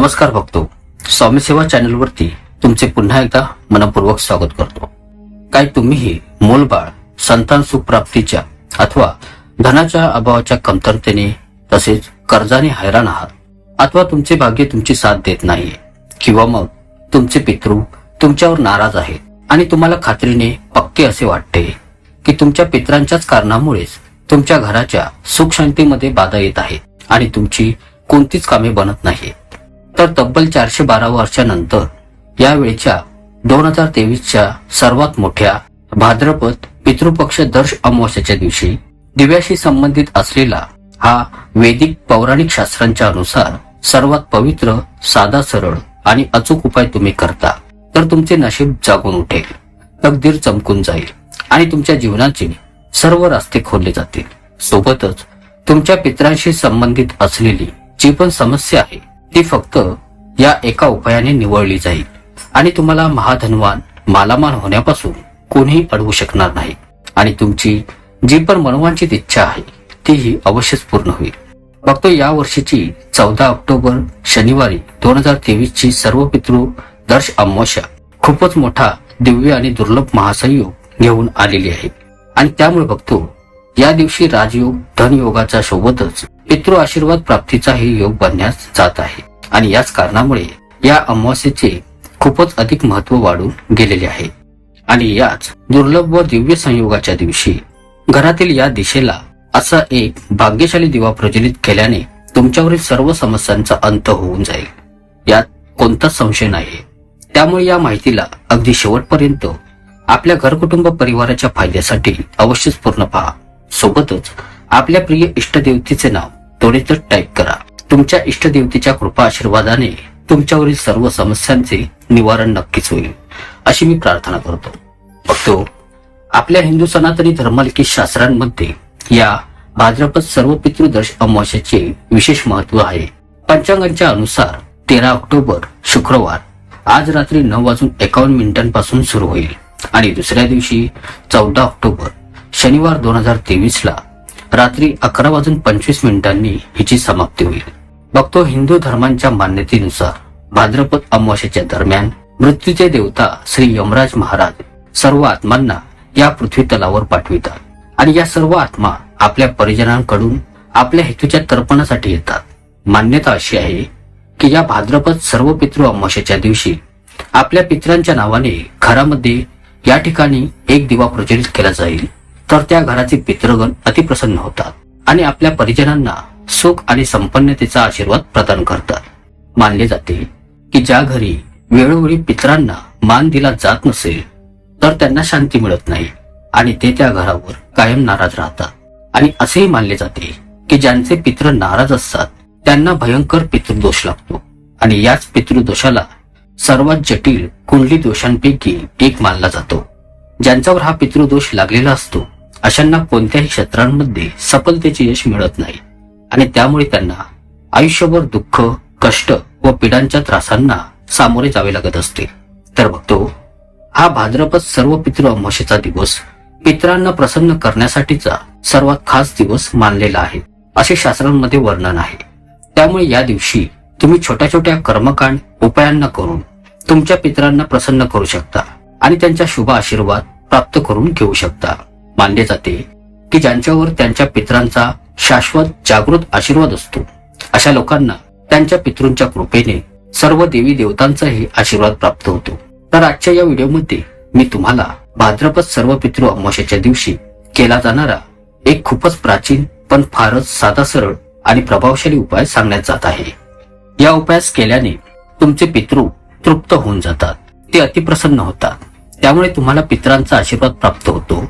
नमस्कार भक्तो, स्वामी सेवा चॅनलवरती तुमचे पुन्हा एकदा मनपूर्वक स्वागत करतो। काय तुम्हीही मूलबाळ, संतान सुख प्राप्तीच्या अथवा धनाच्या अभावाच्या कमतरतेने तसेच कर्जाने हैराण आहात, अथवा तुमचे भाग्य तुमची साथ देत नाहीये, किंवा मग तुमचे पितृ तुमच्यावर नाराज आहेत आणि तुम्हाला खात्रीने पक्के असे वाटते की तुमच्या पितरांच्याच कारणामुळेच तुमच्या घराच्या सुख शांतीमध्ये बाधा येत आहे आणि तुमची कोणतीच कामे बनत नाहीत, तर तब्बल 412 वर्षानंतर यावेळच्या 2023च्या सर्वात मोठ्या भाद्रपद पितृपक्ष दर्श अमावस्येच्या दिवशी दिव्याशी संबंधित असलेला हा वैदिक पौराणिक शास्त्रांच्या अनुसार सर्वात पवित्र, साधा, सरळ आणि अचूक उपाय तुम्ही करता तर तुमचे नशीब जागून उठेल, तकदीर चमकून जाईल आणि तुमच्या जीवनाचे सर्व रस्ते खोलले जातील। सोबतच तुमच्या पितरांशी संबंधित असलेली जी पण समस्या आहे ती फक्त या एका उपायाने निवळली जाईल आणि तुम्हाला महाधनवान, मालामाल होण्यापासून कोणीही अडवू शकणार नाही आणि तुमची जी पण मनोवांछित इच्छा आहे तीही अवश्यच पूर्ण होईल। बघतो या वर्षीची 14 ऑक्टोबर शनिवारी 2023 ची सर्व पितृ दर्श अमावस्या खूपच मोठा, दिव्य आणि दुर्लभ महासंयोग घेऊन आलेली आहे आणि त्यामुळे बघतो या दिवशी राजयोग, धनयोगाच्या सोबतच पितृ आशीर्वाद प्राप्तीचाही योग बनण्यास जात आहे आणि याच कारणामुळे या अमावस्येचे खूपच अधिक महत्व वाढून गेलेले आहे। आणि याच दुर्लभ व दिव्य संयोगाच्या दिवशी घरातील या दिशेला असा एक भाग्यशाली दिवा प्रज्वलित केल्याने तुमच्यावरील सर्व समस्यांचा अंत होऊन जाईल, यात कोणताच संशय नाही। त्यामुळे या माहितीला अगदी शेवटपर्यंत आपल्या घरकुटुंब परिवाराच्या फायद्यासाठी अवश्यच पूर्ण पहा। सोबतच आपल्या प्रिय इष्टदेवतेचे नाव त्वरितच टाईप करा। तुमच्या इष्टदेवतेच्या कृपा आशीर्वादाने तुमच्यावरील सर्व समस्यांचे निवारण नक्कीच होईल अशी मी प्रार्थना करतो। बघतो आपल्या हिंदू सनातनी धर्मालिखित शास्त्रांमध्ये या भाद्रपद सर्व पितृदर्श अमावस्येचे विशेष महत्व आहे। पंचांगाच्या अनुसार 13 ऑक्टोबर शुक्रवार आज रात्री 9:51 पासून सुरू होईल आणि दुसऱ्या दिवशी 14 ऑक्टोबर शनिवार 2023 ला रात्री 11:25 हिची समाप्ती होईल। बघतो हिंदू धर्मांच्या मान्यतेनुसार भाद्रपद अमावस्येच्या दरम्यान मृत्यूचे देवता श्री यमराज महाराज सर्व आत्मांना या पृथ्वी तलावर पाठवितात आणि या सर्व आत्मा आपल्या परिजनांकडून आपल्या हेतूच्या तर्पणासाठी येतात। मान्यता अशी आहे की या भाद्रपद सर्व पितृ अमावस्येच्या दिवशी आपल्या पितरांच्या नावाने घरामध्ये या ठिकाणी एक दिवा प्रज्वलित केला जाईल, तर त्या घराचे पितृगण अतिप्रसन्न होतात आणि आपल्या परिजनांना सुख आणि संपन्नतेचा आशीर्वाद प्रदान करतात। मानले जाते की ज्या घरी वेळोवेळी पितरांना मान दिला जात नसेल तर त्यांना शांती मिळत नाही आणि ते त्या घरावर कायम नाराज राहतात। आणि असेही मानले जाते की ज्यांचे पितृ नाराज असतात त्यांना भयंकर पितृदोष लागतो आणि याच पितृदोषाला सर्वात जटिल कुंडली दोषांपैकी एक मानला जातो। ज्यांच्यावर हा पितृदोष लागलेला असतो अशांना कोणत्याही क्षेत्रांमध्ये सफलतेचे यश मिळत नाही आणि त्यामुळे त्यांना आयुष्यभर दुःख, कष्ट व पीडांच्या त्रासांना सामोरे जावे लागत असते। तर बघतो हा भाद्रपद सर्व पितृ अमावस्येचा दिवस पितरांना प्रसन्न करण्यासाठीचा सर्वात खास दिवस मानलेला आहे असे शास्त्रांमध्ये वर्णन आहे। त्यामुळे या दिवशी तुम्ही छोट्या छोट्या कर्मकांड उपायांना करून तुमच्या पितरांना प्रसन्न करू शकता आणि त्यांचा शुभ आशीर्वाद प्राप्त करून घेऊ शकता। मानले जाते की ज्यांच्यावर त्यांच्या पितरांचा शाश्वत जागृत आशीर्वाद असतो अशा लोकांना त्यांच्या पितृंच्या कृपेने सर्व देवी देवतांचाही आशीर्वाद प्राप्त होतो। तर आजच्या या व्हिडिओमध्ये मी तुम्हाला भाद्रपद सर्व पितृ अमावस्येच्या दिवशी केला जाणारा एक खूपच प्राचीन पण फारच साधा, सरळ आणि प्रभावशाली उपाय सांगण्यात जात आहे। या उपायास केल्याने तुमचे पितृ तृप्त होऊन जातात, ते अतिप्रसन्न होतात, त्यामुळे तुम्हाला पितरांचा आशीर्वाद प्राप्त होतो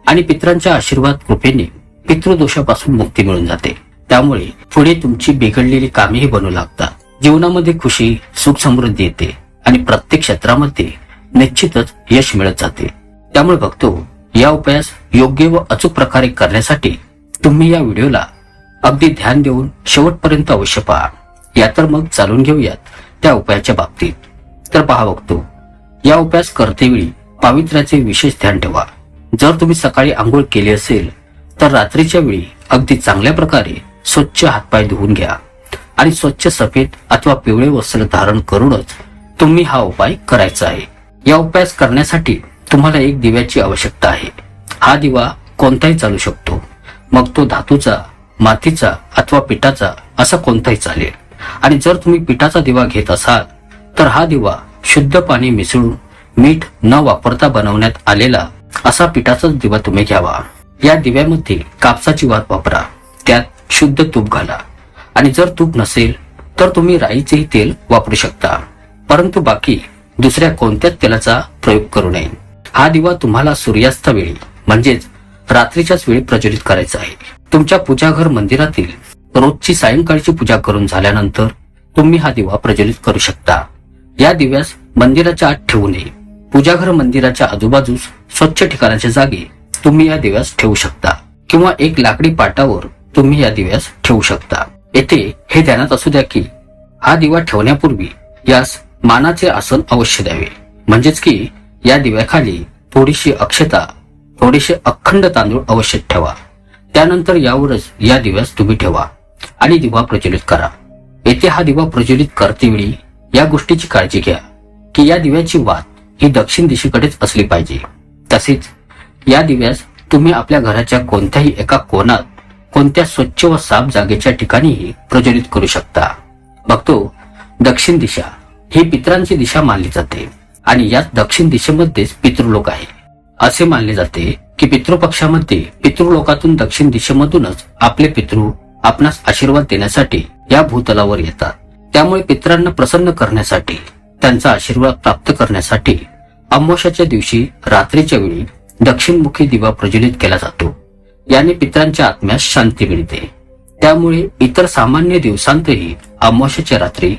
आणि पितरांच्या आशीर्वाद कृपेने पितृदोषापासून मुक्ती मिळून जाते। त्यामुळे पुढे तुमची बिघडलेली कामेही बनू लागतात, जीवनामध्ये खुशी, सुख, समृद्धी येते आणि प्रत्येक क्षेत्रामध्ये निश्चितच यश मिळत जाते। त्यामुळे बघतो या उपायास योग्य व अचूक प्रकारे करण्यासाठी तुम्ही या व्हिडिओला अगदी ध्यान देऊन शेवटपर्यंत अवश्य पहा। या तर मग चालून घेऊयात त्या उपायाच्या बाबतीत। तर पहा बघतो या उपायास करतेवेळी पावित्र्याचे विशेष ध्यान ठेवा। जर तुम्ही सकाळी आंघोळ केली असेल तर रात्रीच्या वेळी अगदी चांगल्या प्रकारे स्वच्छ हातपाय धुवून घ्या आणि स्वच्छ सफेद अथवा पिवळे वस्त्र धारण करूनच तुम्ही हा उपाय करायचा आहे. या उपाय करण्यासाठी तुम्हाला एक दिव्याची आवश्यकता आहे. हा दिवा कोणताही चालू शकतो, मग तो धातूचा, मातीचा अथवा पिठाचा असा कोणताही चालेल. आणि जर तुम्ही पिठाचा दिवा घेत असाल तर हा दिवा शुद्ध पाणी मिसळून मीठ न वापरता बनवण्यात आलेला असा पिठाचाच दिवा तुम्ही घ्यावा. या दिव्यामध्ये कापसाची वात वापरा, त्यात शुद्ध तूप घाला आणि जर तूप नसेल तर तुम्ही राईचेही तेल वापरू शकता, परंतु बाकी दुसऱ्या कोणत्याच तेलाचा प्रयोग करू नये. हा दिवा तुम्हाला सूर्यास्तावेळी म्हणजेच रात्रीच्याच वेळी प्रज्वलित करायचा आहे. तुमच्या पूजाघर मंदिरातील रोजची सायंकाळची पूजा करून झाल्यानंतर तुम्ही हा दिवा प्रज्वलित करू शकता. या दिव्यास मंदिराच्या आत ठेवू नये. पूजाघर मंदिराच्या आजूबाजूस स्वच्छ ठिकाणाच्या जागी तुम्ही या दिव्यास ठेवू शकता किंवा एक लाकडी पाटावर तुम्ही या दिव्यास ठेवू शकता. येथे हे ध्यानात असू द्या की हा दिवा ठेवण्यापूर्वी यास मानाचे आसन अवश्य द्यावे. म्हणजेच की या दिव्याखाली थोडीशी अक्षता, थोडेसे अखंड तांदूळ अवश्य ठेवा. त्यानंतर यावरच या दिव्यास तुम्ही ठेवा आणि दिवा प्रज्वलित करा. येथे हा दिवा प्रज्वलित करतेवेळी या गोष्टीची काळजी घ्या की या दिव्याची वात ही दक्षिण दिशेकडेच असली पाहिजे. तसेच या दिव्यास तुम्ही आपल्या घराच्या कोणत्याही एका कोणात, कोणत्या स्वच्छ व साफ जागेच्या ठिकाणीही प्रज्वलित करू शकता. बघतो दक्षिण दिशा ही पितरांची दिशा मानली जाते आणि याच दक्षिण दिशेमध्येच पितृलोक आहे. असे मानले जाते की पितृपक्षामध्ये पितृलोकातून दक्षिण दिशेमधूनच आपले पितृ आपणास आशीर्वाद देण्यासाठी या भूतलावर येतात. त्यामुळे पितरांना प्रसन्न करण्यासाठी, त्यांचा आशीर्वाद प्राप्त करण्यासाठी अमावस्याच्या दिवशी रात्रीच्या वेळी दक्षिणमुखी दिवा प्रज्वलित केला जातो. याने पितरांच्या आत्म्यास शांती मिळते. त्यामुळे इतर सामान्य दिवसांतही अमावस्याच्या रात्री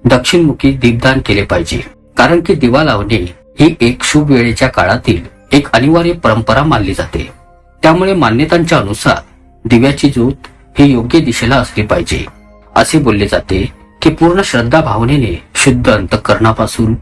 दक्षिणमुखी दीपदान केले पाहिजे. कारण की दिवा लावणे ही एक शुभ वेळेच्या काळातील एक अनिवार्य परंपरा मानली जाते. त्यामुळे मान्यतांच्या अनुसार दिव्याची ज्योत ही योग्य दिशेला असली पाहिजे. असे बोलले जाते की पूर्ण श्रद्धा भावनेने शुद्ध अंतःकरणापासून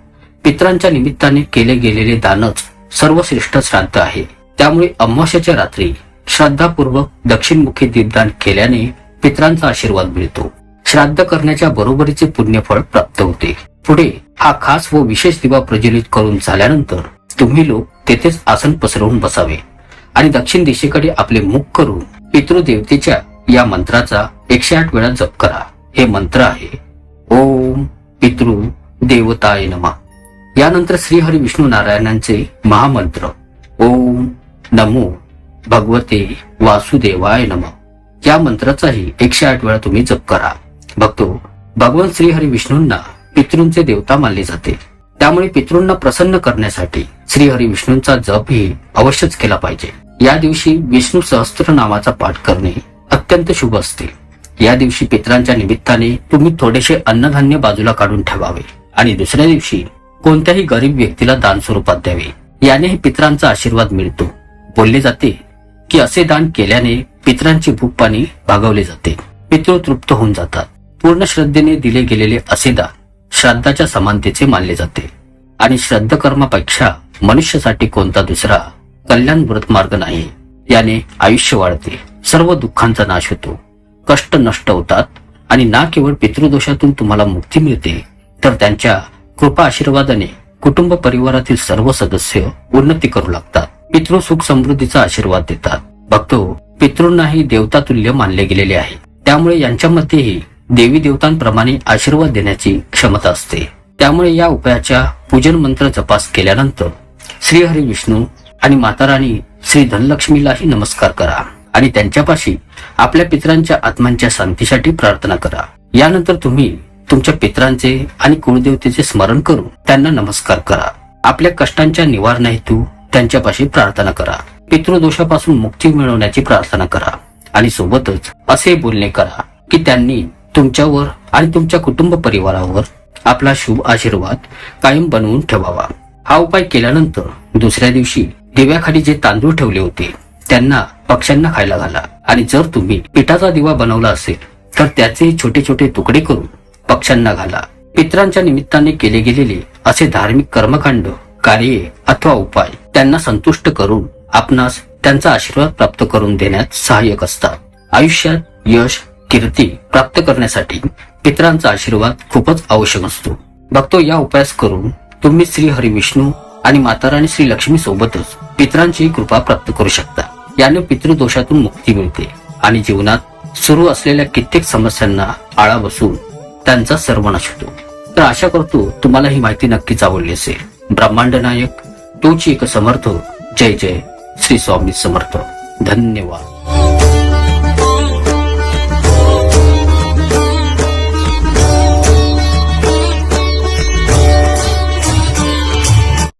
पितरांच्या निमित्ताने केले गेलेले दानच सर्वश्रेष्ठ श्राद्ध आहे. त्यामुळे अमावस्याच्या रात्री श्रद्धापूर्वक दक्षिणमुखी दीपदान केल्याने पितरांचा आशीर्वाद मिळतो. श्राद्ध करण्याच्या बरोबरीचे पुण्यफळ प्राप्त होते. पुढे हा खास व विशेष दिवा प्रज्वलित करून झाल्यानंतर तुम्ही लोक तेथेच आसन पसरवून बसावे आणि दक्षिण दिशेकडे आपले मुख करून पितृदेवतेच्या या मंत्राचा 108 वेळा जप करा. हे मंत्र आहे ओम पितृ देवताय नमः. यानंतर श्री हरी विष्णू नारायणांचे महामंत्र ओम नमो भगवते वासुदेवाय नमः या मंत्राचाही 108 वेळा तुम्ही जप करा. बघतो भगवान श्री हरी विष्णूंना पितृंचे देवता मानले जाते. त्यामुळे पितृंना प्रसन्न करण्यासाठी श्री हरी विष्णूंचा जप ही अवश्यच केला पाहिजे. या दिवशी विष्णू सहस्त्र नामाचा पाठ करणे अत्यंत शुभ असते. या दिवशी पितरांच्या निमित्ताने तुम्ही थोडेसे अन्नधान्य बाजूला काढून ठेवावे आणि दुसऱ्या दिवशी कोणत्याही गरीब व्यक्तीला दान स्वरूपात द्यावे. यानेही पितरांचा आशीर्वाद मिळतो. बोलले जाते की असे दान केल्याने पितरांची भूक पाणी भागवले जाते. पितृ तृप्त होऊन जातात. पूर्ण श्रद्धेने दिले गेलेले असे दान श्राद्धाच्या समानतेचे मानले जाते आणि श्राद्ध कर्मापेक्षा मनुष्यासाठी कोणता दुसरा कल्याणव्रत मार्ग नाही. याने आयुष्य वाढते, सर्व दुःखांचा नाश होतो, कष्ट नष्ट होतात आणि ना केवळ पितृदोषातून तुम्हाला मुक्ती मिळते तर त्यांच्या कृपा आशीर्वादाने कुटुंब परिवारातील सर्व सदस्य उन्नती करू लागतात. पितृ सुख समृद्धीचा आशीर्वाद देतात. बघतो पितृंनाही देवतातुल्य मानले गेलेले आहे. त्यामुळे यांच्यामध्येही देवी देवतांप्रमाणे आशीर्वाद देण्याची क्षमता असते. त्यामुळे या उपायाच्या पूजन मंत्र जपास केल्यानंतर श्री हरी विष्णू आणि माता राणी श्री धनलक्ष्मीलाही नमस्कार करा आणि त्यांच्यापाशी आपल्या पितरांच्या आत्म्यांच्या शांतीसाठी प्रार्थना करा. यानंतर तुम्ही तुमच्या पितरांचे आणि कुळदेवतेचे स्मरण करून त्यांना नमस्कार करा. आपल्या कष्टांच्या निवारणा हेतू त्यांच्यापाशी प्रार्थना करा. पितृदोषापासून मुक्ती मिळवण्याची प्रार्थना करा आणि सोबतच असे बोलणे करा की त्यांनी तुमच्यावर आणि तुमच्या कुटुंब परिवारावर आपला शुभ आशीर्वाद कायम बनवून ठेवावा. हा उपाय केल्यानंतर दुसऱ्या दिवशी दिव्याखाली जे तांदूळ ठेवले होते त्यांना पक्ष्यांना खायला घाला आणि जर तुम्ही पिठाचा दिवा बनवला असेल तर त्याचे छोटे छोटे तुकडे करून पक्ष्यांना घाला. पितरांच्या निमित्ताने केले गेलेले असे धार्मिक कर्मकांड, कार्ये अथवा उपाय त्यांना संतुष्ट करून आपणास त्यांचा आशीर्वाद प्राप्त करून देण्यात सहाय्यक असतात. आयुष्यात यश कीर्ती प्राप्त करण्यासाठी पितरांचा आशीर्वाद खूपच आवश्यक असतो. भक्तो, या उपायास करून तुम्ही श्री हरी विष्णू आणि माता राणी श्री लक्ष्मी सोबतच पितरांची कृपा प्राप्त करू शकता. याने पितृदोषातून मुक्ती मिळते आणि जीवनात सुरू असलेल्या कित्येक समस्यांना आळा बसून त्यांचा सर्वनाश होतो. तर आशा करतो तुम्हाला ही माहिती नक्कीच आवडली असेल. ब्रह्मांड नायक तोच एक समर्थ. जय जय श्री स्वामी समर्थ. धन्यवाद.